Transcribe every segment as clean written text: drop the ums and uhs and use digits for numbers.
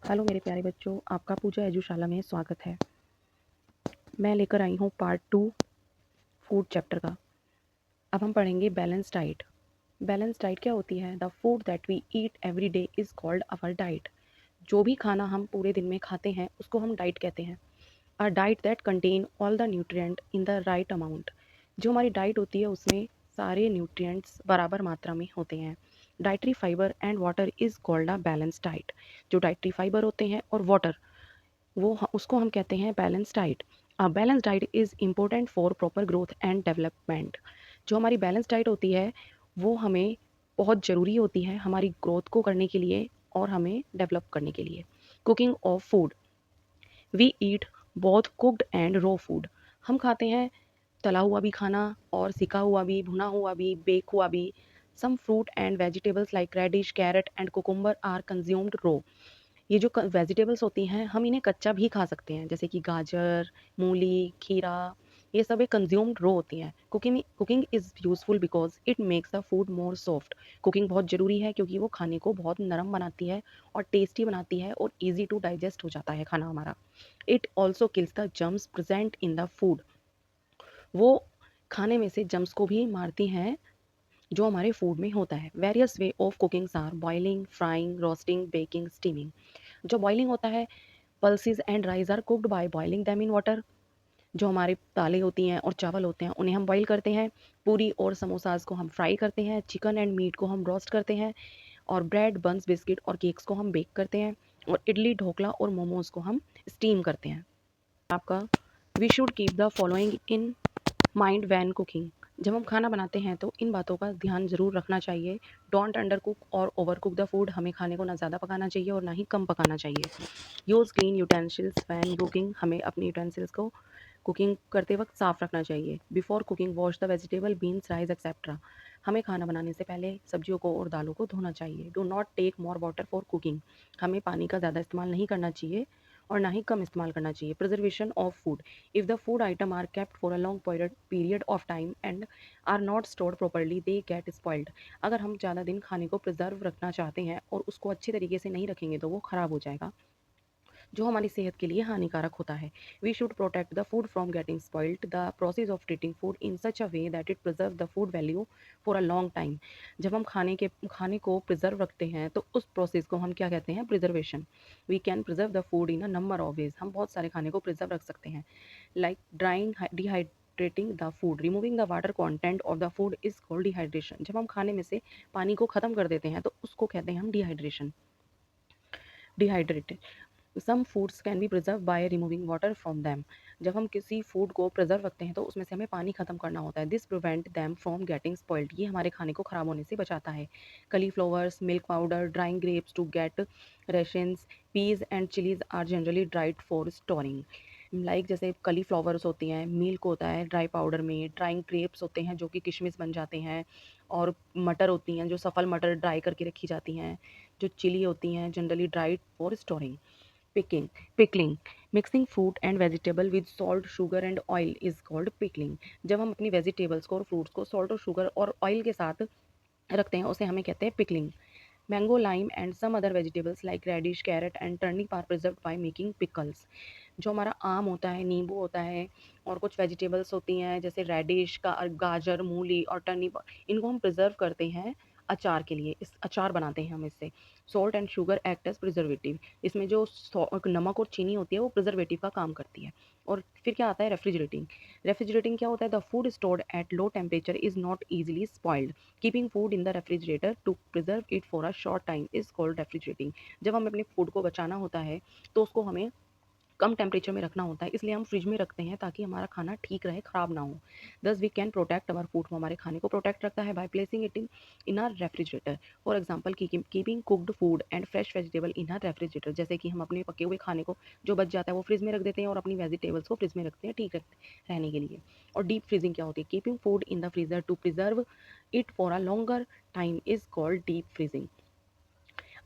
Hello मेरे प्यारे बच्चों, आपका पूजा एजुशाला में स्वागत है। मैं लेकर आई हूँ पार्ट 2 फूड चैप्टर का। अब हम पढ़ेंगे बैलेंस डाइट। बैलेंस डाइट क्या होती है? The food that we eat every day is called our diet. जो भी खाना हम पूरे दिन में खाते हैं उसको हम डाइट कहते हैं। A diet that contain all the nutrient in the right amount. जो हमारी डाइट होती है उसमें सारे न्यूट्रिएंट्स बराबर मात्रा में होते हैं। Dietary fibre and water is called a balance diet. जो डाइटरी फाइबर होते हैं और वाटर उसको हम कहते हैं balance diet. A balance diet is important for proper growth and development. जो हमारी बैलेंस डाइट होती है वो हमें बहुत ज़रूरी होती है हमारी ग्रोथ को करने के लिए और हमें डेवलप करने के लिए। Cooking of food, we eat both cooked and raw food. हम खाते हैं तला हुआ भी खाना और सिका हुआ भी, भुना हुआ भी, बेक हुआ भी। Some fruit and vegetables like radish, carrot and cucumber are consumed raw. ये जो वेजिटेबल्स होती हैं हम इन्हें कच्चा भी खा सकते हैं, जैसे कि गाजर, मूली, खीरा। ये सब एक कंज्यूम्ड रो होती हैं। Cooking is useful because it makes the food more soft. Cooking बहुत ज़रूरी है क्योंकि वो खाने को बहुत नरम बनाती है और टेस्टी बनाती है और ईजी टू डाइजेस्ट हो जाता है खाना हमारा। It also kills the germs present in the food. वो खाने में से जर्म्स को भी मारती हैं जो हमारे फूड में होता है। Various way of cookings are boiling, frying, roasting, baking, steaming. जो बॉइलिंग होता है, pulses and rice are cooked by boiling them in water. जो हमारे दालें होती हैं और चावल होते हैं उन्हें हम बॉईल करते हैं। पूरी और समोसाज को हम फ्राई करते हैं। चिकन एंड मीट को हम रोस्ट करते हैं। और ब्रेड, बंस, बिस्किट और केक्स को हम बेक करते हैं। और इडली, ढोकला और मोमोज को हम स्टीम करते हैं। आपका we should keep the following in mind when cooking. जब हम खाना बनाते हैं तो इन बातों का ध्यान ज़रूर रखना चाहिए। डोंट अंडर कुक और ओवर कुक द फूड। हमें खाने को ना ज़्यादा पकाना चाहिए और ना ही कम पकाना चाहिए। Use clean utensils when cooking. हमें अपनी यूटेंसिल्स को कुकिंग करते वक्त साफ़ रखना चाहिए। Before cooking wash the vegetable, beans, rice etcetera. हमें खाना बनाने से पहले सब्जियों को और दालों को धोना चाहिए। Do not take more water for cooking. हमें पानी का ज़्यादा इस्तेमाल नहीं करना चाहिए और ना ही कम इस्तेमाल करना चाहिए। Preservation of food, if the food item are kept for a long period of time and are not stored properly they get spoiled. अगर हम ज़्यादा दिन खाने को प्रिजर्व रखना चाहते हैं और उसको अच्छे तरीके से नहीं रखेंगे तो वो ख़राब हो जाएगा, जो हमारी सेहत के लिए हानिकारक होता है। We should protect the food from getting spoiled. The process of treating food in such a way that it preserve the food value for a long time. जब हम खाने को प्रिजर्व रखते हैं तो उस प्रोसेस को हम क्या कहते हैं? Preservation. We can preserve the food in a number of ways. हम बहुत सारे खाने को प्रिजर्व रख सकते हैं, like drying, dehydrating the food, removing the water content of the food is called dehydration. जब हम खाने में से पानी को ख़त्म कर देते हैं तो उसको कहते हैं हम dehydration, dehydrated. Some foods can be preserve by removing water from them. जब हम किसी फूड को प्रिजर्व रखते हैं तो उसमें से हमें पानी खत्म करना होता है। This prevent them from getting spoiled. ये हमारे खाने को खराब होने से बचाता है। Cauliflowers, milk powder, drying grapes to get raisins, peas and chillies are generally dried for storing. Like जैसे कलीफ्लावर्स होती हैं, मिल्क होता है ड्राई पाउडर में, ड्राइंग ग्रेप्स होते हैं जो कि किशमिश बन जाते हैं, और मटर होती हैं जो सफल मटर ड्राई करके रखी जाती हैं, जो चिली होती हैं generally dried for storing. Picking, pickling, mixing fruit and vegetable with salt, sugar and oil is called pickling। जब हम अपनी वेजिटेबल्स को और फ्रूट्स को सॉल्ट और शुगर और ऑयल के साथ रखते हैं उसे हमें कहते हैं pickling. Mango, lime and some other vegetables like radish, carrot and turnip are preserved by making pickles. जो हमारा आम होता है, नींबू होता है और कुछ वेजिटेबल्स होती हैं जैसे रेडिश का, गाजर, मूली और टर्निप, इनको हम प्रिजर्व करते हैं अचार के लिए। इस अचार बनाते हैं हम इससे। Salt and sugar act as preservative. इसमें जो नमक और चीनी होती है वो प्रिजर्वेटिव का काम करती है। और फिर क्या आता है? रेफ्रिजरेटिंग। रेफ्रिजरेटिंग क्या होता है? The food stored at low temperature is not easily spoiled. Keeping food in the refrigerator to preserve it for a short time is called refrigerating. जब हमें अपने फूड को बचाना होता है तो उसको हमें कम टेम्परेचर में रखना होता है, इसलिए हम फ्रिज में रखते हैं ताकि हमारा खाना ठीक रहे, ख़राब ना हो। Thus we can protect our food. हमारे खाने को प्रोटेक्ट रखता है by placing it in our refrigerator. For example, keeping cooked food and fresh vegetable in our refrigerator. जैसे कि हम अपने पके हुए खाने को जो बच जाता है वो फ्रिज में रख देते हैं और अपनी वेजिटेबल्स को फ्रिज में रखते हैं ठीक रहने के लिए। और डीप फ्रीजिंग क्या होती है? Keeping food in the freezer to preserve it for a longer time is called deep freezing.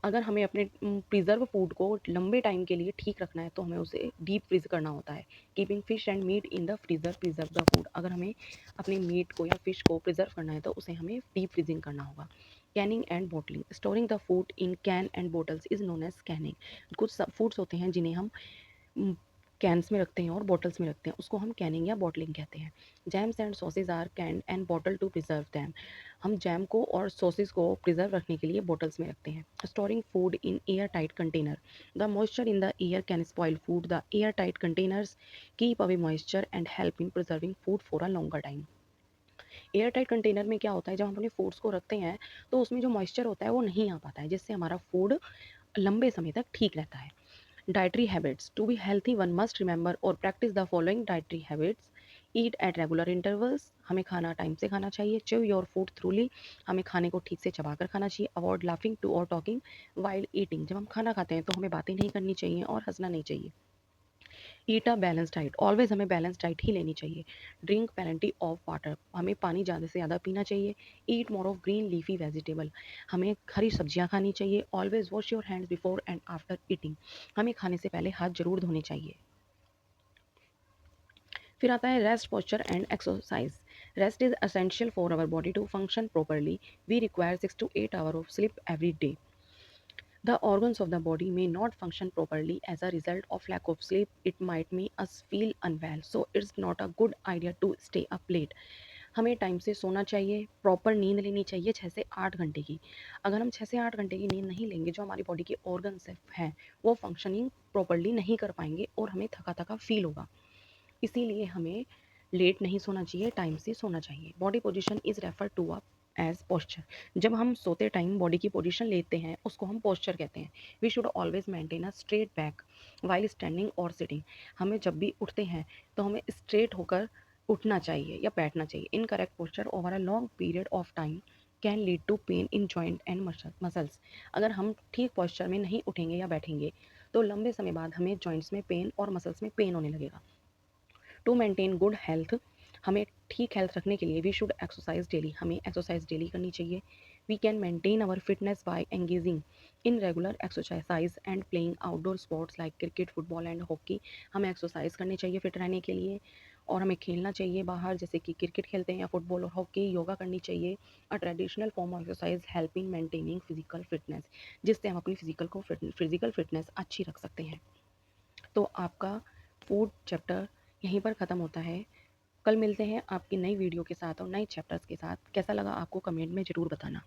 अगर हमें अपने प्रिजर्व फूड को लंबे टाइम के लिए ठीक रखना है तो हमें उसे डीप फ्रीज करना होता है। Keeping fish and meat in the freezer preserve the food. अगर हमें अपने मीट को या फिश को प्रिजर्व करना है तो उसे हमें डीप फ्रीजिंग करना होगा। Canning and bottling, storing the food in can and bottles is known as canning. कुछ फूड्स होते हैं जिन्हें हम कैन्स में रखते हैं और बॉटल्स में रखते हैं, उसको हम कैनिंग या बॉटलिंग कहते हैं। Jams and sauces are canned and bottle to preserve them. हम जैम को और सॉसेज को प्रिजर्व रखने के लिए बॉटल्स में रखते हैं। Storing food in air tight container, the moisture in the air can spoil food, the air tight containers keep away moisture and help in preserving food for a longer time. Air tight container में क्या होता है, जब हम अपने foods को रखते हैं तो उसमें जो मॉइस्चर होता है वो नहीं आ पाता है, जिससे हमारा फूड लंबे समय तक ठीक रहता है। Dietary habits. To be healthy, one must remember or practice the following dietary habits. Eat at regular intervals. हमें खाना टाइम से खाना चाहिए. Chew your food thoroughly. हमें खाने को ठीक से चबाकर खाना चाहिए. Avoid laughing to or talking while eating. जब हम खाना खाते हैं तो हमें बातें नहीं करनी चाहिए और हंसना नहीं चाहिए. ईट अ बैलेंस डाइट, ऑलवेज हमें बैलेंस डाइट ही लेनी चाहिए. ड्रिंक प्लेंटी ऑफ वाटर, हमें पानी ज़्यादा से ज़्यादा पीना चाहिए. Eat more of green leafy vegetable, हमें हरी सब्जियां खानी चाहिए. Always wash your hands before and after eating, हमें खाने से पहले हाथ जरूर धोने चाहिए. फिर आता है rest, posture and exercise. Rest is essential for our body to function properly. We require 6 to 8 hours of sleep every day. The organs of the body may not function properly as a result of lack of sleep. It might make us feel unwell. So it's not a good idea to stay up late. हमें time से सोना चाहिए, proper नींद लेनी चाहिए 6 से 8 घंटे की. अगर हम 6 से 8 घंटे की नींद नहीं लेंगे, जो हमारी बॉडी के ऑर्गन्स हैं वो फंक्शनिंग प्रॉपरली नहीं कर पाएंगे और हमें थका थका फील होगा. इसीलिए हमें लेट नहीं सोना चाहिए, टाइम से सोना चाहिए. Body position is refer to a as posture. जब हम सोते टाइम बॉडी की पोजीशन लेते हैं उसको हम पोस्चर कहते हैं. We should always maintain a straight back while standing और सिटिंग. हमें जब भी उठते हैं तो हमें स्ट्रेट होकर उठना चाहिए या बैठना चाहिए. Incorrect posture over a long period of time can lead to pain in joint and muscles. अगर हम ठीक पोस्चर में नहीं उठेंगे या बैठेंगे तो लंबे समय बाद हमें जॉइंट्स में पेन और मसल्स में पेन होने लगेगा. टू मेंटेन गुड हेल्थ, हमें ठीक हेल्थ रखने के लिए वी शुड एक्सरसाइज डेली, हमें एक्सरसाइज डेली करनी चाहिए. We can maintain our fitness by engaging in regular exercise and playing outdoor sports like cricket, football and hockey. हमें एक्सरसाइज करनी चाहिए फिट रहने के लिए और हमें खेलना चाहिए बाहर, जैसे कि क्रिकेट खेलते हैं या फुटबॉल और हॉकी. योगा करनी चाहिए. A traditional form of exercise help in maintaining physical fitness, जिससे हम अपनी फिजिकल फिटनेस अच्छी रख सकते हैं. तो आपका फूड चैप्टर यहीं पर ख़त्म होता है. कल मिलते हैं आपकी नई वीडियो के साथ और नए चैप्टर्स के साथ. कैसा लगा आपको कमेंट में ज़रूर बताना.